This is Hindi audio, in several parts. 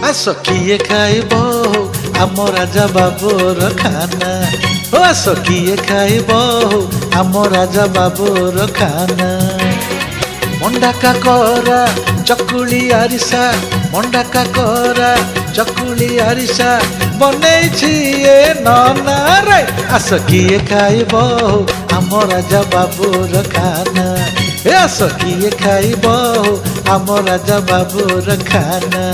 आस किए खाइब आम राजा बाबूर खाना ओ आस किए खाइब आम राजा बाबूर खाना मंडा काकरा चकुली आरिसा मंडा काकरा चकुली आरिसा बनैछि ए नना रे आस किए खाइब आम राजा बाबूर खाना ए आस किए खाइब आम राजा बाबूर खाना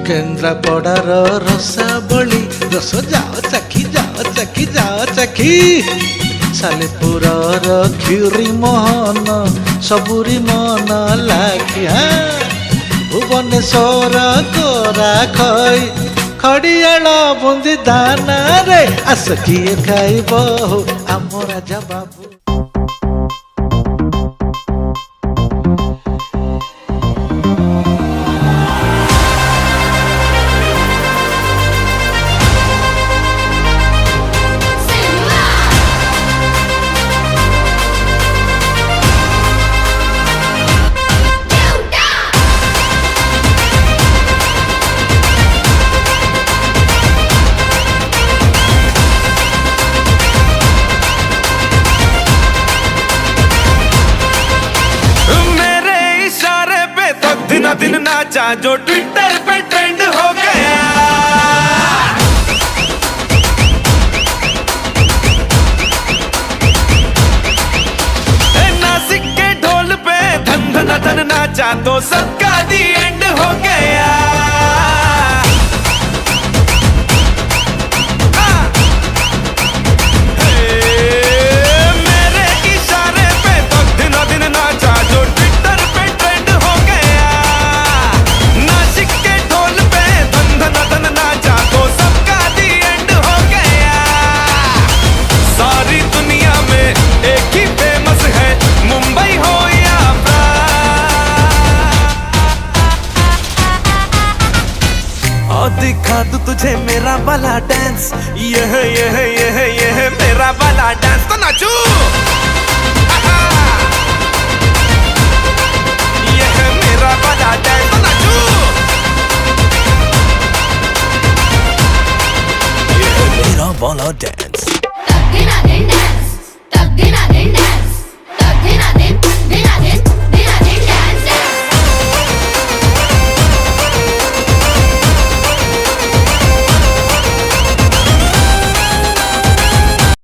केन्द्रापड़ार रसाबली रस जाओ चाखी जाओ चाखी सालेपुरर खीरी मोहन सबुरी मन लाखी हाँ भुवनेश्वर गोरा खई खड़ियाल बुंदी दाना रे आस किए खाइब आम राजा बाबू दिन नाचा जो ट्विटर पे ट्रेंड हो गया नासिक के ढोल पे धन धन धन नाचा तो सबका दी एंड हो गया मेरे इशारे पे तो दिन दिन नाचा जो ट्विटर पे ट्रेंड हो गया दिखा दूं तुझे मेरा वाला डांस ये मेरा वाला डांस तो नाचू ये है मेरा वाला डांस तो नाचू ये है मेरा वाला डांस तब दिन डांस